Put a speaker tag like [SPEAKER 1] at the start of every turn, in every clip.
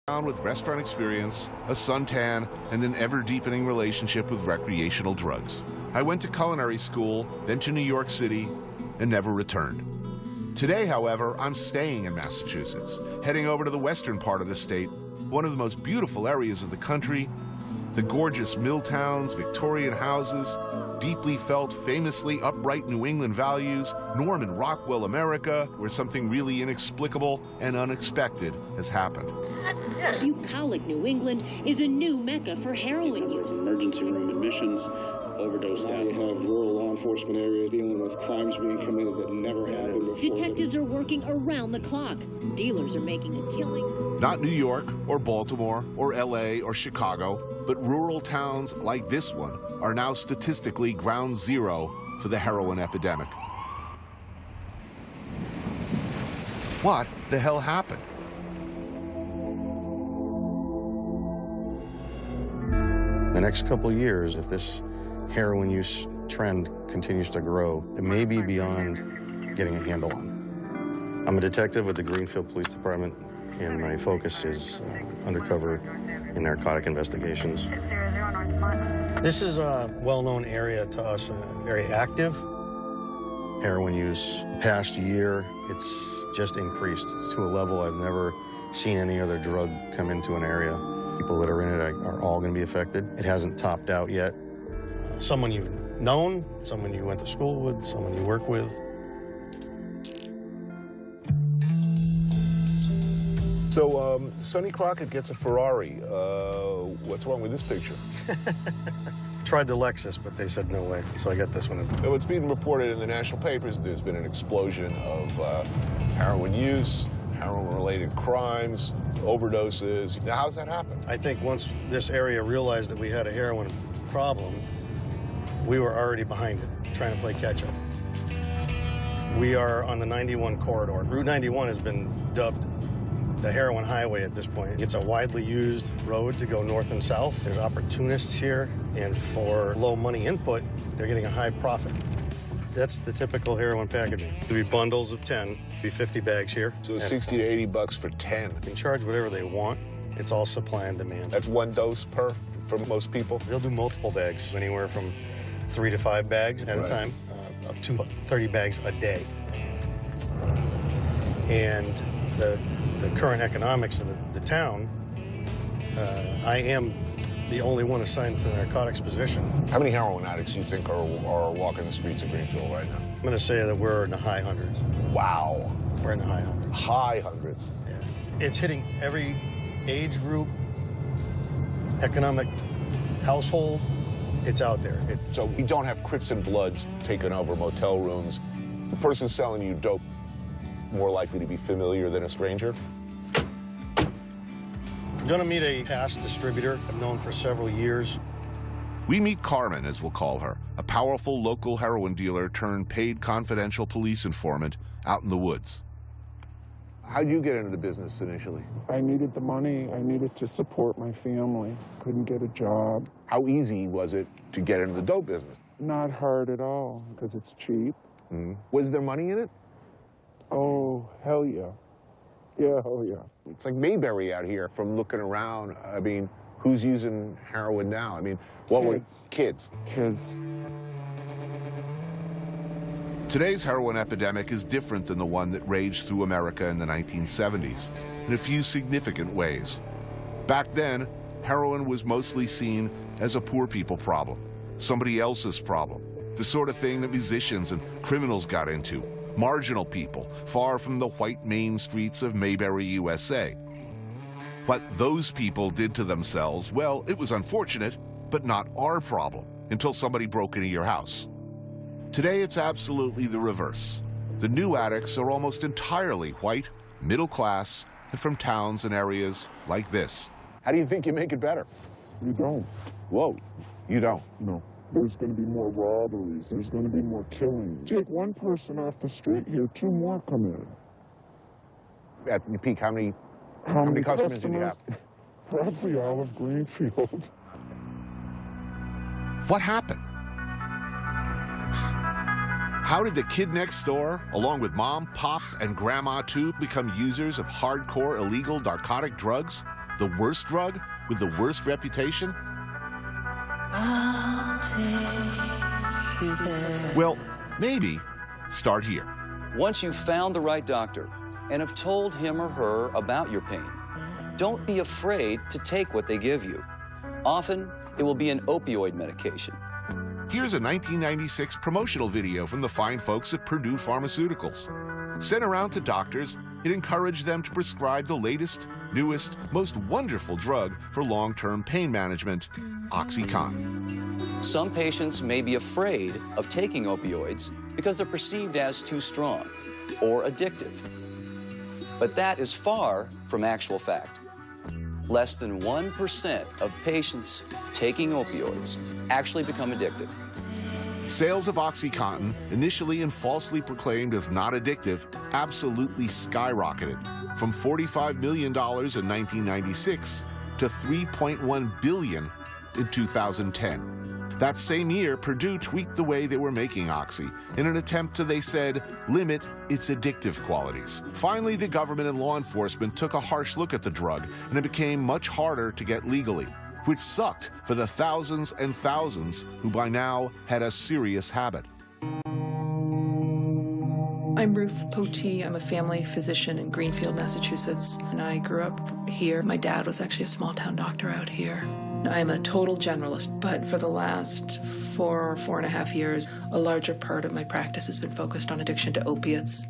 [SPEAKER 1] With restaurant experience, a suntan, and an ever-deepening relationship with recreational drugs. I went to culinary school, then to New York City, and never returned. Today, however, I'm staying in Massachusetts, heading over to the western part of the state, one of the most beautiful areas of the country, the gorgeous mill towns, Victorian houses, deeply felt, famously upright New England values, Norman Rockwell America, where something really inexplicable and unexpected has happened.
[SPEAKER 2] Bucolic, New England is a new mecca for heroin use.
[SPEAKER 3] Emergency room admissions, overdose deaths. We have rural law enforcement areas dealing with crimes being committed that never happened before.
[SPEAKER 2] Detectives are working around the clock. Dealers are making a killing.
[SPEAKER 1] Not New York or Baltimore or LA or Chicago, but rural towns like this one are now statistically ground zero for the heroin epidemic. What the hell happened?
[SPEAKER 4] The next couple of years, if this heroin use trend continues to grow, it may be beyond getting a handle on. I'm a detective with the Greenfield Police Department, and my focus is undercover in narcotic investigations. This is a well-known area to us, very active. Heroin use, past year, it's just increased to a level I've never seen any other drug come into an area. People that are in it are all going to be affected. It hasn't topped out yet. Someone you've known, someone you went to school with, someone you work with.
[SPEAKER 1] So, Sonny Crockett gets a Ferrari. What's wrong with this picture?
[SPEAKER 4] Tried the Lexus, but they said no way, so I got this one.
[SPEAKER 1] It's been reported in the national papers. There's been an explosion of heroin use, heroin-related crimes, overdoses. Now, how's that happen?
[SPEAKER 4] I think once this area realized that we had a heroin problem, we were already behind it, trying to play catch-up. We are on the 91 corridor. Route 91 has been dubbed the heroin highway at this point. It's a widely used road to go north and south. There's opportunists here, and for low money input, they're getting a high profit. That's the typical heroin packaging. There'll be bundles of 10, be 50 bags here.
[SPEAKER 1] So 60 to 80 bucks for 10.
[SPEAKER 4] They can charge whatever they want. It's all supply and demand.
[SPEAKER 1] That's one dose per for most people?
[SPEAKER 4] They'll do multiple bags, anywhere from 3 to 5 bags at a time, up to 30 bags a day. And the current economics of the town, I am the only one assigned to the narcotics position.
[SPEAKER 1] How many heroin addicts do you think are walking the streets of Greenfield right now?
[SPEAKER 4] I'm going to say that we're in the high hundreds.
[SPEAKER 1] Wow.
[SPEAKER 4] We're in the high hundreds.
[SPEAKER 1] High hundreds.
[SPEAKER 4] Yeah. It's hitting every age group, economic household. It's out there.
[SPEAKER 1] So we don't have Crips and Bloods taking over motel rooms. The person selling you dope more likely to be familiar than a stranger?
[SPEAKER 4] I'm going to meet a past distributor I've known for several years. We meet Carmen, as we'll call her, a powerful local heroin dealer turned paid confidential police informant out in the woods.
[SPEAKER 1] How'd you get into the business initially?
[SPEAKER 5] I needed the money. I needed to support my family. Couldn't get a job.
[SPEAKER 1] How easy was it to get into the dope business?
[SPEAKER 5] Not hard at all, because it's cheap.
[SPEAKER 1] Was there money in it?
[SPEAKER 5] Oh, hell yeah. Yeah, oh yeah.
[SPEAKER 1] It's like Mayberry out here from looking around. I mean, who's using heroin now? I mean, what were kids?
[SPEAKER 5] Kids.
[SPEAKER 1] Today's heroin epidemic is different than the one that raged through America in the 1970s, in a few significant ways. Back then, heroin was mostly seen as a poor people problem, somebody else's problem, the sort of thing that musicians and criminals got into, marginal people, far from the white main streets of Mayberry, USA. What those people did to themselves, well, it was unfortunate, but not our problem, until somebody broke into your house. Today, it's absolutely the reverse. The new addicts are almost entirely white, middle class, and from towns and areas like this. How do you think you make it better?
[SPEAKER 5] You don't.
[SPEAKER 1] Whoa, you don't?
[SPEAKER 5] No. There's going to be more robberies. There's going to be more killings. Take one person off the street here, 2 more come in.
[SPEAKER 1] At your peak, how many customers did you have?
[SPEAKER 5] Probably all of Greenfield.
[SPEAKER 1] What happened? How did the kid next door, along with mom, pop, and grandma too, become users of hardcore illegal narcotic drugs? The worst drug with the worst reputation?
[SPEAKER 6] I'll take you there.
[SPEAKER 1] Well, maybe. Start here.
[SPEAKER 7] Once you've found the right doctor and have told him or her about your pain, don't be afraid to take what they give you. Often, it will be an opioid medication.
[SPEAKER 1] Here's a 1996 promotional video from the fine folks at Purdue Pharmaceuticals. Sent around to doctors, it encouraged them to prescribe the latest, newest, most wonderful drug for long-term pain management, OxyContin.
[SPEAKER 7] Some patients may be afraid of taking opioids because they're perceived as too strong or addictive. But that is far from actual fact. Less than 1% of patients taking opioids actually become addicted.
[SPEAKER 1] Sales of OxyContin, initially and falsely proclaimed as not addictive, absolutely skyrocketed from $45 million in 1996 to $3.1 billion in 2010. That same year, Purdue tweaked the way they were making Oxy in an attempt to, they said, limit its addictive qualities. Finally, the government and law enforcement took a harsh look at the drug, and it became much harder to get legally, which sucked for the thousands and thousands who by now had a serious habit.
[SPEAKER 8] I'm Ruth Potee. I'm a family physician in Greenfield, Massachusetts, and I grew up here. My dad was actually a small-town doctor out here. I'm a total generalist, but for the last 4.5 years, a larger part of my practice has been focused on addiction to opiates.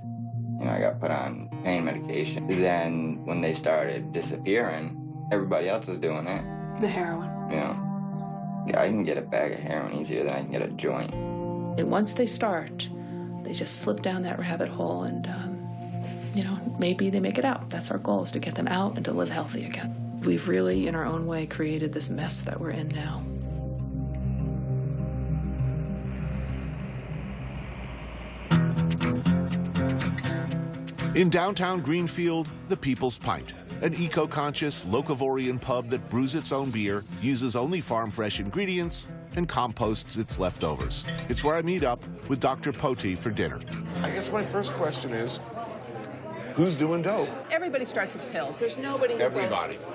[SPEAKER 9] You know, I got put on pain medication. Then when they started disappearing, everybody else was doing it.
[SPEAKER 8] The heroin.
[SPEAKER 9] You know, I can get a bag of heroin easier than I can get a joint.
[SPEAKER 8] And once they start, they just slip down that rabbit hole and, you know, maybe they make it out. That's our goal, is to get them out and to live healthy again. We've really, in our own way, created this mess that we're in now.
[SPEAKER 1] In downtown Greenfield, the People's Pint, an eco-conscious, locavorian pub that brews its own beer, uses only farm-fresh ingredients, and composts its leftovers. It's where I meet up with Dr. Potee for dinner. I guess my first question is, who's doing dope?
[SPEAKER 10] Everybody starts with pills. There's nobody who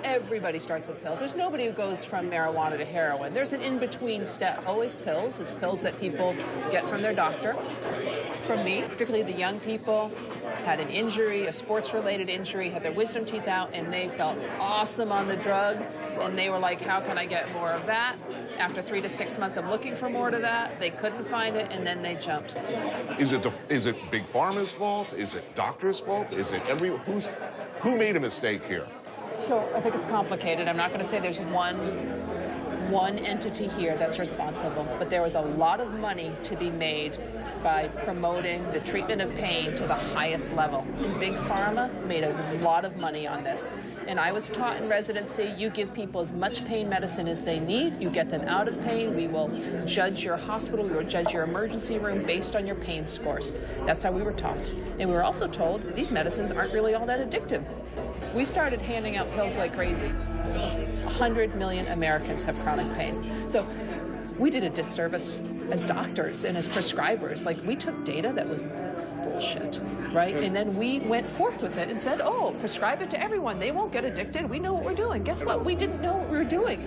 [SPEAKER 10] everybody starts with pills. There's nobody who goes from marijuana to heroin. There's an in-between step. Always pills. It's pills that people get from their doctor. From me, particularly the young people, had an injury, a sports-related injury, had their wisdom teeth out, and they felt awesome on the drug. And they were like, how can I get more of that? After 3 to 6 months of looking for more of that, they couldn't find it, and then they jumped.
[SPEAKER 1] Is it Big Pharma's fault? Is it doctor's fault? Is it who made a mistake here?
[SPEAKER 10] So I think it's complicated. I'm not going to say there's one entity here that's responsible, but there was a lot of money to be made by promoting the treatment of pain to the highest level. And Big Pharma made a lot of money on this. And I was taught in residency, you give people as much pain medicine as they need, you get them out of pain, we will judge your hospital, we will judge your emergency room based on your pain scores. That's how we were taught. And we were also told these medicines aren't really all that addictive. We started handing out pills like crazy. 100 million Americans have chronic pain. So we did a disservice as doctors and as prescribers. Like, we took data that was bullshit, right? And then we went forth with it and said, oh, prescribe it to everyone. They won't get addicted. We know what we're doing. Guess what? We didn't know what we were doing.